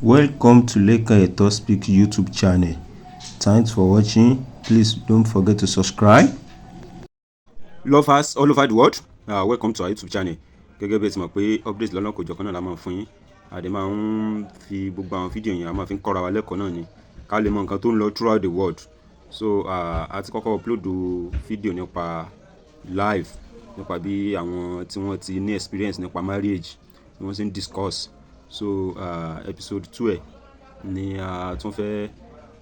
Welcome to Lenu Speak YouTube channel. Thanks for watching. Please don't forget to subscribe. Lovers all over the world, welcome to our YouTube channel. Gẹ́gẹ́ bí ẹ ti mọ̀ pé update lọ́nà kò jọ̀kan náà la máa fún yín. Àdé máa ń fi gbogbo àwọn fídíò yẹn a máa fi ń kọ́ra wa lẹ́kọ̀ọ́ náà ni ká lè mọ nǹkan tó ń lọ throughout the world. So a ti kọ́kọ́ upload fídíò nípa live nípa bí àwọn tí wọ́n ti ní experience nípa marriage ni wọ́n sì ń discuss. So episode 2 ẹ̀ ni a tún fẹ́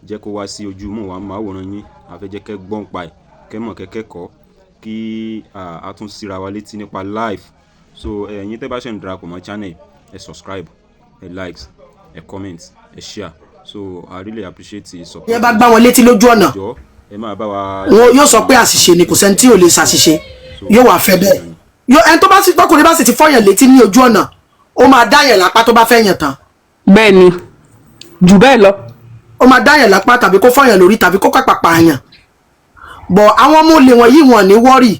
jẹ́ kó wá sí ojú mọ́ wa máa wòran yín. A fẹ́ jẹ́ kẹ́ gbọ́n pa ẹ̀ kẹ́ mọ̀ kẹ́kẹ́kọ̀ọ́ kí a tún síra wa létí nípa live. So ẹ̀yin tẹ́ bá ṣe ń darapọ̀ mọ́ channel ẹ subscribe, ẹ likes, ẹ comment, ẹ share. So I really appreciate the support. Yẹ bá gbá wọn létí lójú ọ̀nà ẹ máa bá wa. Wọn yóò sọ pé àṣìṣe ni kò sẹ́ni tí ò lè ṣàṣìṣe yóò wá fẹ́ bẹ́ẹ̀. Yóò ẹni tó bá sì tọkùnrin bá sì ti fọyàn létí ní ojú ọ̀nà ó máa dá yẹn lápá tó bá fẹ́ yàn tán. Bẹ́ẹ̀ ni jù bẹ́ẹ̀ lọ. Ó máa dá yẹn lápá tàbí kó fọyàn lórí tàbí kó pàpà yàn. Bọ̀ àwọn ọmọ olè wọ̀nyí wọn ní wọ́rì.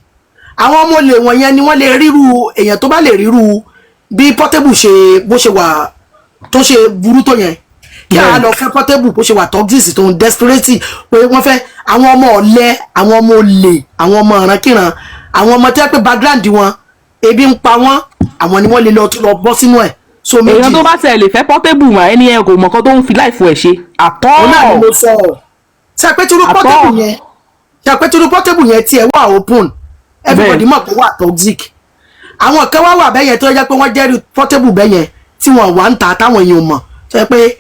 Àwọn ọmọ olè wọ̀nyẹn ni wọ́n lè ríru èèyàn tó bá lè ríru bí Portable ṣe bó ṣe wà tó ṣe burú tó yẹn. Kí a lọ fẹ́ Portable bó ṣe wà toxic tó ń desperate pé wọ́n fẹ́ àwọn ọmọ ọ̀lẹ, àwọn ọmọ olè, àwọn ọmọ ìrankíran, àwọn ọmọ tẹ́ pé background wọn ebi ń pa wọ́n, àwọn ni wọ́n lè lọ bọ́ sínú ẹ̀. So méjì. Èèyàn tó bá tẹ̀ lè fẹ́ Portable mà ẹni ẹ kò mọ̀ kan tó ń fi life ẹ̀ ṣe àtọ́. Òun náà ni mo sọ ọ́. Ṣé àpẹtùrú Portable yẹn? Ṣé àpẹtùrú Portable yẹn tí ẹ wà open? Everybody mọ̀ pé wà toxic. Àwọn kan wá wà bẹ́yẹn tó jẹ́ pé wọ́n jẹ́rìí Portable bẹ́yẹn tí wọ́n wà ń ta táwọn èèyàn mọ̀. Ṣé pé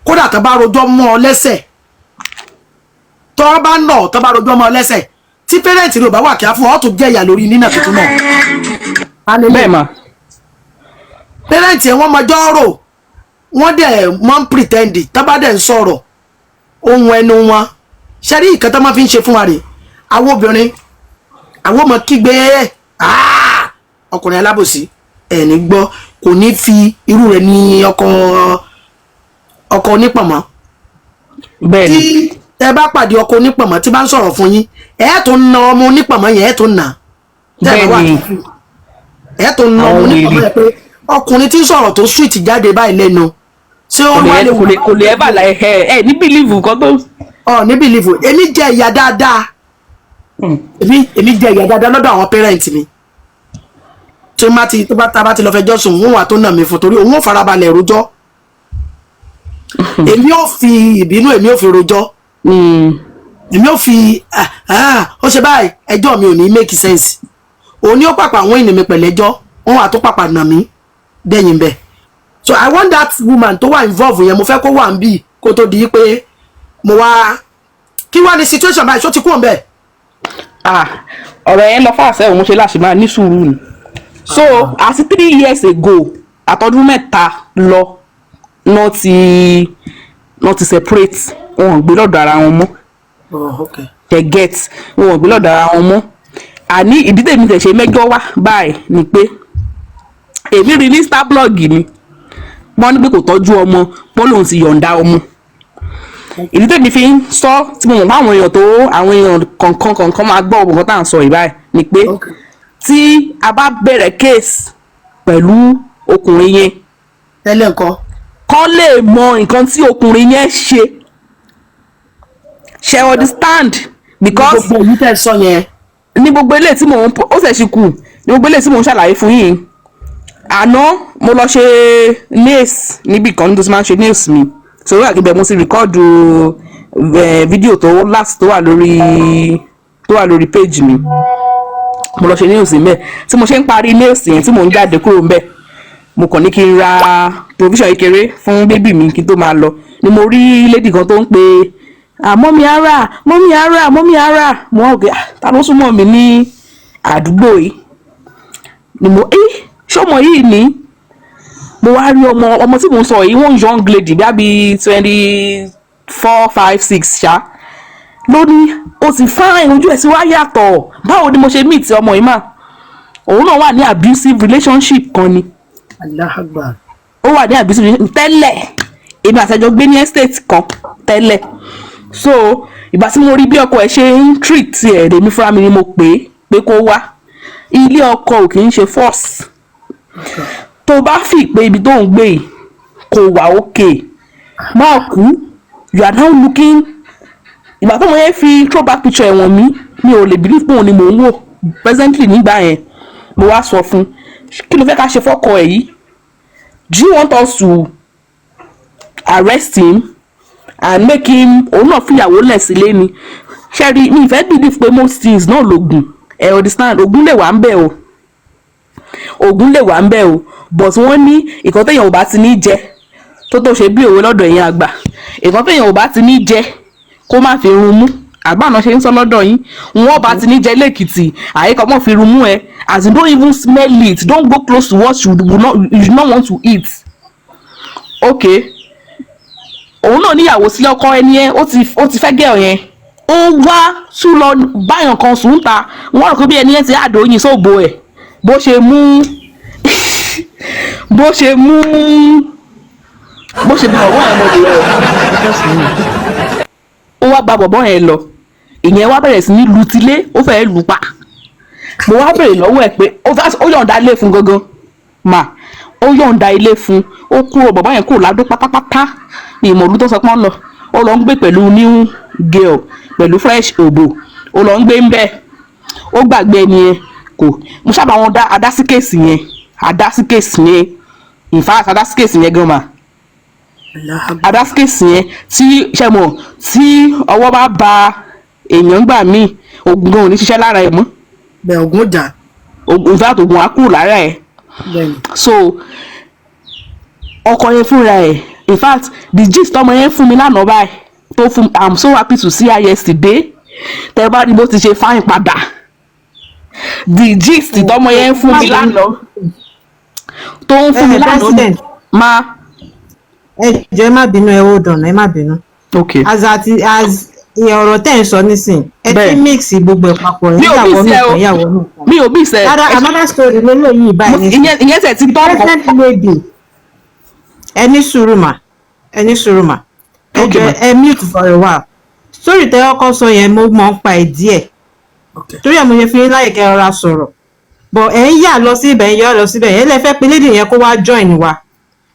kódà tó bá rojọ́ mọ́ ọ lẹ́sẹ̀ tó bá nà tó bá rojọ́ mọ́ ọ lẹ́sẹ̀ tí parent rẹ̀ ò bá wà kíá fún ọ tó jẹ́ ìyà lórí nínà tuntun náà. Bẹ́ẹ̀ mà. Parent yẹn wọ́n mọjọ́ rò wọ́n dẹ̀ mọ́ ń pretend tó bá dẹ̀ ń sọ̀rọ̀ ohun ẹnu wọn ṣe rí ìkan tó máa fi ń ṣe fún wa rè àwọn obìnrin àwọn ọmọ kígbe ọkùnrin alábòsí ẹni gbọ́ kò ní fi irú rẹ̀ ní ọkọ onípọ̀mọ́. Bẹ́ẹ̀ni. Tí ẹ bá pàdé ọkọ onípọ̀mọ́ tí bá ń sọ̀rọ̀ fún yín ẹ tó ń na ọmọ onípọ̀mọ́ yẹn ẹ tó ń nà. Bẹ́ẹ̀ni. Ẹ tó ń na ọmọ onípọ̀mọ́ yẹn pé ọkùnrin tí ń sọ̀rọ̀ tó sweet jáde báyìí lẹ́nu ṣé ó wà lè kò lè ever la ẹ ní believe kan tó. Ní believe èmi jẹ ìyà dáadáa èmi jẹ ìyà dáadáa lọ́dọ̀ àwọn parent mi tí ó bá ti lọ fẹjọ́ sùn wọn wà tó nà mí fún torí òun ò farabalẹ̀ rojọ́ èmi ò fi ìbínú èmi ò fi rojọ́ èmi ò fi ó ṣe báyìí ẹjọ́ mi ò ní make sense òun ni ó pàpà àwọn ènìyàn mi pẹ̀lẹ́jọ́ wọn wà tó pàpà nà mí dẹ́yìn bẹ́ẹ̀. So I want that woman tó wà involve yẹn mo fẹ́ kó wà ń bì kó tó di pé mo wá kí wá ní situation báyìí ṣó ti kúrò ń bẹ̀. Ọ̀rọ̀ yẹn lọ fáṣẹ òun ṣe láṣì máa ní sùúrù ni. So àti 3 years ago àtọ́dún mẹ́ta lọ náà ti separate wọn gbé lọ́dọ̀ ara wọn mọ́. Okay. They get wọn gbé lọ́dọ̀ ara wọn mọ́. Àní ìdí tèmi tẹ̀ ṣe mẹ́jọ wá báyìí ni pé èmi rí ní star blog mi wọ́n ní pé kò tọ́jú ọmọ wọ́n lòun ti yọ̀ǹda ọmọ. Ìdí tèmi fi ń sọ tí mo mọ̀ pé àwọn èèyàn kọ̀ọ̀kan máa gbọ́ ọ̀gbọ̀n tá à ń sọ ìbáyìí ni pé tí a bá bẹ̀rẹ̀ case pẹ̀lú ọkùnrin yẹn tẹ́lẹ̀ nǹkan kọ́ lè mọ nǹkan tí ọkùnrin yẹn ṣe understand because gbogbo yìí tẹ̀ sọ yẹn ní gbogbo ilé tí mò ń ó ṣẹ̀ ṣì kù ní gbogbo ilé tí mò ń ṣàlàyé fún yín àná mo lọ ṣe nails níbì kan nítorí máa ń ṣe nails mi sórí àgbẹ̀ mo sì rìkọ́ọ̀dù fídíò tó last tó wà lórí page mi mo lọ ṣe nails ńbẹ̀ tí mo ṣe ń parí nails yẹn tí mò ń jáde kúrò ńbẹ̀ mo kàn ní kí n ra provision kékeré fún bébì mi kí n tó máa lọ ni mo rí lady kan tó ń pe mọ́mí ara mo wá òkè ta ló súnmọ́ mi ní àdúgbò yìí ni mo ṣọmọ yìí ni mo wá rí ọmọ tí mo sọ yìí wọ́n young lady bí 24, 5, 6 ṣá lónìí ó ti fine ojú ẹ̀ sí wá yàtọ̀ báwo ni mo ṣe meet ọmọ yìí mà òun náà wà ní abusive relationship kan ni. Allah Akbar. Ó wà ní abusive relationship tẹ́lẹ̀ èmi àtẹjọ gbé ní estate kan tẹ́lẹ̀ so ìgbà tí mo rí bí ọkọ ẹ̀ ṣe ń treat ẹ̀ lèmi fúnra mi ni mo pè kó wá ilé ọkọ ò kì í ṣe force tó bá fi pé ibi tó ń gbé kò wà òkè Mark, you are now looking. Ìgbà tó mo yẹn fi throwback picture ẹ̀wọ̀n mi ò lè believe pé òun ni mò ń wò presently nígbà yẹn. Mo wá sọ fún kí ló fẹ́ ká ṣe fọ́kọ ẹ̀ yìí. Do you want us to arrest him and make him òun náà fìyàwó lẹ̀ sílé ni? Ṣẹ́rí mi ìfẹ́ believe pé most things náà lògùn ẹ̀ understand ògùn lè wà ń bẹ̀ o ògùn lè wà ń bẹ̀ o but wọ́n ní ìkan téèyàn ò bá ti ní jẹ tó ṣe bí òwe lọ́dọ̀ èèyàn àgbà ìkan téèyàn ò bá ti ní jẹ kó má fi run mú àgbàna ṣe ń sọ lọ́dọ̀ yín wọ́n bá ti ní jẹ lẹ́kìtì àyíkọ́ mọ́ fi run mú ẹ as in don't even smell it don't go close to what you not want to eat. Okay òun náà níyàwó sílé ọkọ ẹni ẹ ó ti fẹ́ gẹ̀ yẹn ó wá tún lọ báyàn kan sùn ta wọ́n rò pé bí ẹni ẹ ti àdó yín sóògbó ẹ̀ bó ṣe mú bó ṣe bí ọwọ́ ẹ̀ mọ̀ lè ó wá gba bọ̀bọ́ yẹn lọ ìyẹn wá bẹ̀rẹ̀ sí ní lu tilé ó fẹ́ lù pa mo wá bèrè lọ́wọ́ ẹ̀ pé ó yọ̀ǹda ilé fún gangan mà ó yọ̀ǹda ilé fún ó kúrò bọ̀bọ́ yẹn kúrò ládó pátápátá ní ìmọ̀lú tó sọ pé ó lọ ń gbé pẹ̀lú new girl pẹ̀lú fresh òbò ó lọ ń gbé ń bẹ́ẹ̀ ó gbàgbé ẹni yẹn kò mo sábà wọn adásí kéèsì yẹn in fact adásí kéèsì yẹn gan mà adásí kéèsì yẹn tí ṣẹ́mọ̀ tí ọwọ́ bá ba èèyàn gbà míì oògùn gan ò ní ṣiṣẹ́ lára ẹ̀ mọ́ bẹ́ẹ̀ ogun jà in fact oògùn á kúrò lára ẹ̀ so ọkọ yẹn fúnra ẹ̀ in fact the gist ọmọ yẹn fún mi lánàá báyìí tó fún I'm so happy to see her yesterday tẹ bá rí bó ti ṣe fáìn padà the gist tọmọ yẹn fún mi lánàá tó ń fún mi lánàá máa. ẹ jọ̀ọ́ ẹ má bínú ẹ hold on ẹ má bínú. okay as ọ̀rọ̀ tẹ́ ń sọ nísìn ẹ ti mix gbogbo ẹ̀ papọ̀ ìyàwó nìkan mi ò bí sẹ́ rárá another story lélẹ́yìn báyìí nísìn ìyẹn tẹ̀ ti tọ́ ọkọ̀ present lady ẹni sùúrù mà ẹ jọ̀ọ́ ẹ mute for a while story tẹ́ ọkọ sọ yẹn mo mọ̀ ń pa ẹ̀ díẹ̀ torí ẹ̀ mo yẹ fi yín láyè kẹ́ ọ̀rá sọ̀rọ̀ but ẹ̀ ń yà lọ sí ibẹ̀ yẹn lọ síbẹ̀ yẹn lẹ́fẹ́ pé lady yẹn kó wá join wa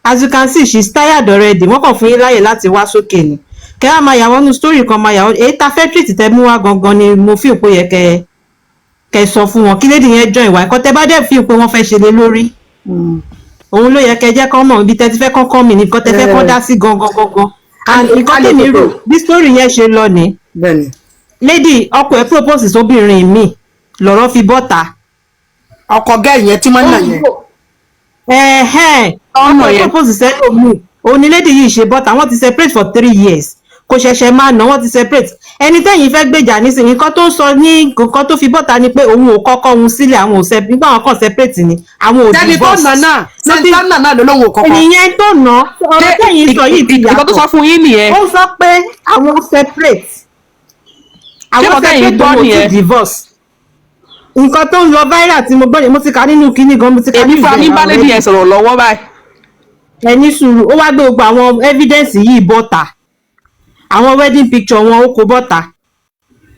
as you can see she's tired already wọ́n kàn fún yín láyè láti wá sókè ni kẹ́ á máa yàwọ́ nu story kan máa yàwọ́ èyí ta fẹ́ treat tẹ́ mú wá gangan ni mo fi òpó yẹ kẹ́ sọ fún wọn kí lady yẹn join wa nǹkan tẹ́ bá dẹ̀ fi òpó wọn fẹ́ ṣe lé lórí òun ló yẹ kẹ́ jẹ́ kán mọ̀ ibi tẹ́ ti fẹ́ kọ́kọ́ mi nìkan tẹ́ fẹ́ kọ́ dá sí gangan and nǹkan tèmi rò bí story yẹn ṣe lọ ni lady ọkọ ẹ̀ propose sóbìnrin mi lọ́rọ̀ fi bọ́ta ọkọ gẹ́ yẹn tí wọ́n nà yẹn ọmọ yẹn propose sẹ́lòmíì òun ni lady yìí ṣe bọ́ta wọ́n ti separate for 3 years kò ṣẹ̀ṣẹ̀ máa ná wọ́n ti separate ẹni tẹ́yìn fẹ́ gbèjà nísìnyí nǹkan tó ń sọ ní nǹkan tó fi bọ́ta ni pé òun ò kọ́kọ́ òun sílẹ̀ àwọn ò separate nígbà wọn kàn separate ni àwọn ò divorce. tẹ́ni tó nà náà ló lóun ò kọ́kọ́. ènìyàn tó nà ọ̀rọ̀ tẹ́yìn sọ yìí ti yàtọ̀ ìgbà tó sọ fún yín nìyẹn. ó sọ pé àwọn separate òun ò ti divorce nǹkan tó ń lọ viral tí mo gbọ́ yẹn mo ti kà nínú kíní gan mo ti kà nínú ìgbà èmi fún mi bá lady yẹn sọ̀rọ̀ lọ́wọ́ báyìí. ẹni sùúrù ó wá gbé gbogbo àwọn evidence yìí bọ́ta àwọn wedding picture wọn ó kó bọ́ta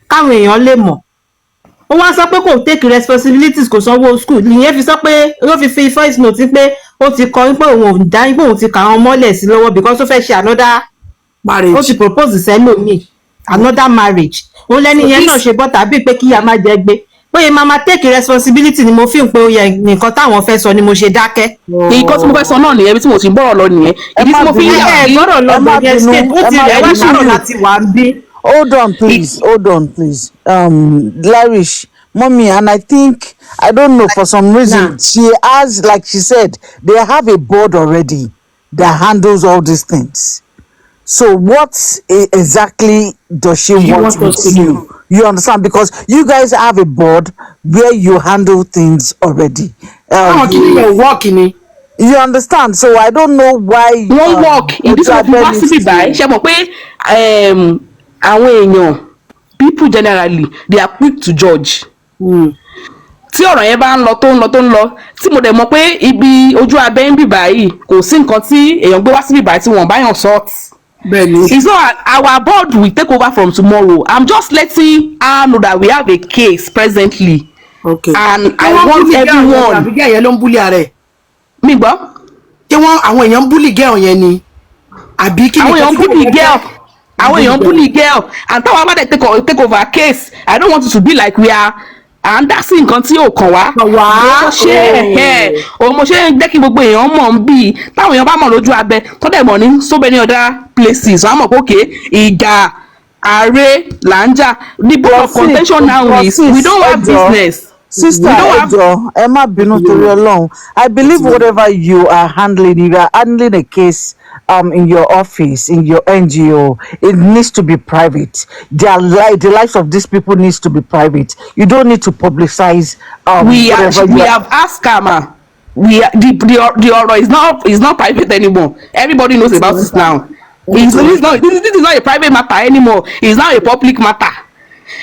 káwọn èèyàn lè mọ̀ ó wá sọ pé kò take responsibilities kò sanwó school ìyẹn fi sọ pé ó fi voice note pé ó ti kọ pé òun ò dá pé òun ti kà àwọn mọ́lẹ̀ sí lọ́wọ́ because ó fẹ́ ṣe another marriage ó ti propose sẹ́lòmíì another marriage òun lẹ́ni yẹn náà ṣe bọ́ta bíi pé kíyà má jẹ́ gbé bóyá máa take responsibility ni mo fi ń pé ó yẹ nǹkan táwọn fẹ́ sọ ni mo ṣe dákẹ́. nǹkan tí mo fẹ́ sọ náà nìyẹn bí tí mo ti ń bọ̀rọ̀ lọ nìyẹn ìdí tí mo fi ń yà ẹ gbọ́dọ̀ lọ lọ yẹn state ó ti rẹ̀ wá sọ̀rọ̀ láti wà ń bí. hold on please Larish mommy and I think I don't know for some reason she has like she said they have a board already that handles all these things. So what exactly does she want with you? You understand? Because you guys have a board where you handle things already. You understand? So I don't know why. Wọ́n work in this way wá síbí báyìí ṣe mọ̀ pé àwọn èèyàn people generally they are quick to judge. Tí ọ̀rọ̀ yẹn bá ń lọ tó ń lọ tí mo dẹ̀ mọ̀ pé ibi ojú abẹ́ ń bì báyìí kò sí nǹkan tí èèyàn gbé wá síbí báyìí tí wọ́n bá yàn sort. It's not our board will take over from tomorrow. I'm just letting her know that we have a case presently. Okay. And I want everyone. Àbígẹ́ yẹn ló ń búlì ààrẹ. Mi gbọ́. Ṣé àwọn èèyàn ń búlì gẹ́ ọ̀yẹn ni? àbí kí ni àwọn èèyàn kí bully wọ́n girl fẹ́? àwọn èèyàn bully girl and táwọn bá dẹ̀ take over case I don't want it to be like we are à ń dá sí nǹkan tí ò kàn wá mo ṣe mo ṣe ń jẹ́ kí gbogbo èèyàn mọ̀ ń bí táwọn èèyàn bá mọ̀ lójú abẹ tó dẹ̀ mọ̀ ní so many other places wọ́n á mọ̀ pé òkè ìjà ààrẹ là ń jà the point of contention now is we don't have business. Sister Ejo, ẹ má bínú torí Ọlọ́run. I believe whatever you are handling a case in your office, in your NGO, it needs to be private. The lives of these people needs to be private. You don't need to publicize. We have asked Kama. The order is not private anymore. Everybody knows about this now. This is not a private matter anymore. It's now a public matter.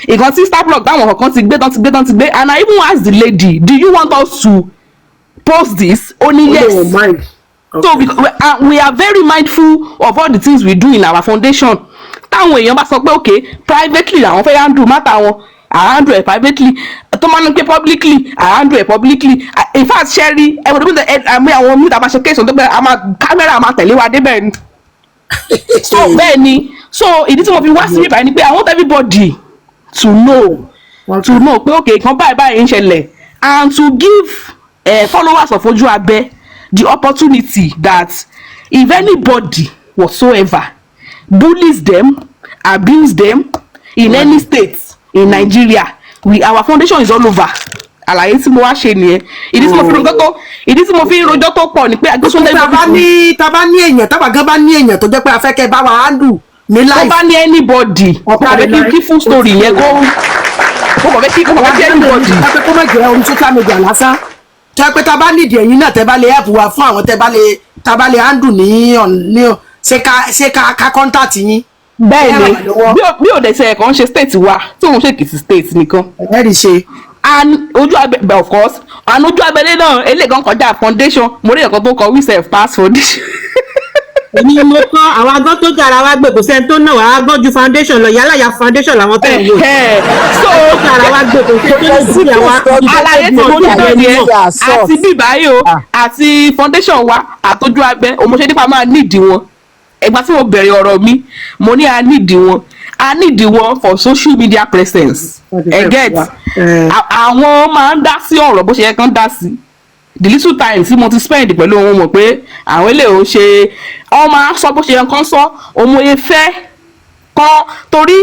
Nǹkan tí Starblog táwọn kan ti gbé and I even ask the lady, do you want us to post this? Only yes. So we are very mindful of all the things we do in our foundation. Táwọn èèyàn bá sọ pé okay privately làwọn fẹ́ handle matter wọn I handle it privately tó máa ń pé publicly I handle it publicly in fact Sherry àwọn mí tàbá ṣe case ọ̀dọ́ pé kámẹ́rà máa tẹ̀lé wa débẹ̀ ni. So bẹ́ẹ̀ ni so ìdí tí mo fi wá sí ibà ni pé I want everybody to know pé okay kan báyìí ń ṣẹlẹ̀ and to give followers of Oju Abe the opportunity that if anybody whatsoever bullies them, abuse them in any state in Nigeria, our foundation is all over. Àlàyé tí mo wá ṣe nìyẹn. Ìdí tí mo fi rojọ́ tó pọ̀ ni pé agbésùn lẹ́yìn. Tá bá ní èèyàn tábà gan bá ní èèyàn tó jẹ́ pé a fẹ́ kẹ́ bá wa handle ní life. Tó bá ní anybody ọ̀pọ̀ kí full story yẹn kó kọ̀ fẹ́ kí anybody. Kó má jẹ́ orí social media lásán. Tẹ́ pé tá bá nídìí ẹ̀yin náà tẹ́ bá lè help wa fún àwọn tá bá lè handle ní ṣé ká contact yín. Bẹ́ẹ̀ni bí ò dẹ̀ ṣe ẹ̀kan ṣe state wa tí òun ṣe Èkìtì state nìkan. Ẹ̀rí ṣe. And Oju Abe of course and Oju Abe náà eléyìí kọjá foundation mo rí ẹ̀kan tó kọ we self pass foundation. Èmi mo kọ́ àwọn agbọ́n tó dára wá gbé kò sẹ́ni tó náà wá gbọ́n ju foundation lọ yálàyà foundation làwọn tẹ̀ ń wò. So tó dára wá gbé kò sẹ́ni tó sì yà wá. Àlàyé tí mo ní náà yẹn àti bíbáyò àti foundation wa àtOju Abe òmòṣẹ́ nípa máa nídìí wọn. Ẹgbà tí mo bẹ̀rẹ̀ ọ̀rọ̀ mi mo ní a nídìí wọn for social media presence. Get àwọn máa ń dá sí ọ̀rọ̀ bó ṣe yẹ kán dá sí. The little time tí mo ti spend pẹ̀lú wọn mọ̀ pé àwọn ilé ò ṣe ọ máa sọ bó ṣe yẹ kán sọ òmòye fẹ́ kán torí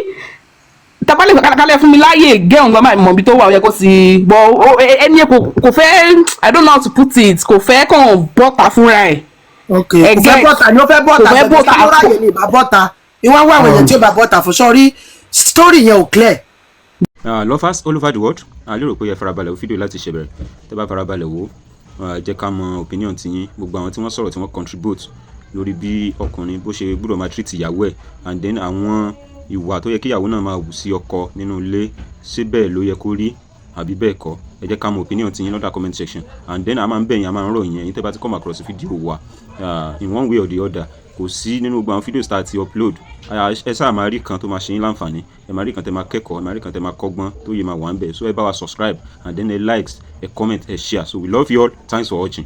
tabalẹ̀ kálẹ̀ fún mi láàyè gẹ́hùn gbọ́n máa mọ̀ bí tó wà ó yẹ kó sì bọ́ ẹni kò fẹ́ I don't know how to put it kò fẹ́ kàn bọ́ta fúnra ẹ̀. Ok kò fẹ́ bọ́ta ni ó fẹ́ bọ́ta bẹ́ẹ̀ kí ló ráyè ní ìbá bọ́ta ìwọ́n wá àwọn èèyàn tí ó bá bọ́ta fún sọ́rí story yẹn ò clear. Lovers all over the world a lérò pé ẹ farabalẹ̀ wo fídíò láti ṣe bẹ̀rẹ̀ tẹ́ bá farabalẹ̀ wo jẹ́ ká mọ opinion tiyín gbogbo àwọn tí wọ́n sọ̀rọ̀ tí wọ́n contribute lórí bí ọkùnrin bó ṣe gbọ́dọ̀ máa treat ìyàwó ẹ̀ and then àwọn ìwà tó yẹ kí ìyàwó náà máa wù sí ọkọ nínú ilé ṣé bẹ́ẹ̀ ló yẹ kó rí àbí bẹ́ẹ̀ kọ́ ẹ jẹ́ ká mọ opinion tiyín lọ́dà comment section and then a máa ń bẹ̀yìn a máa ń rọ̀ yín ẹ̀yin tẹ́ bá ti come across fídíò wa in one way or the other kò sí nínú gbogbo àwọn fídíò tá a ti upload ẹ sáà máa rí kan tó máa ṣe yín láǹfààní ẹ máa rí kan tẹ́ máa kẹ́kọ̀ọ́ ẹ máa rí kan tẹ́ máa kọ́gbọ́n tó yẹ máa wà ń bẹ̀ so ẹ bá wa subscribe and then ẹ likes ẹ comment ẹ share so we love you all thanks for watching.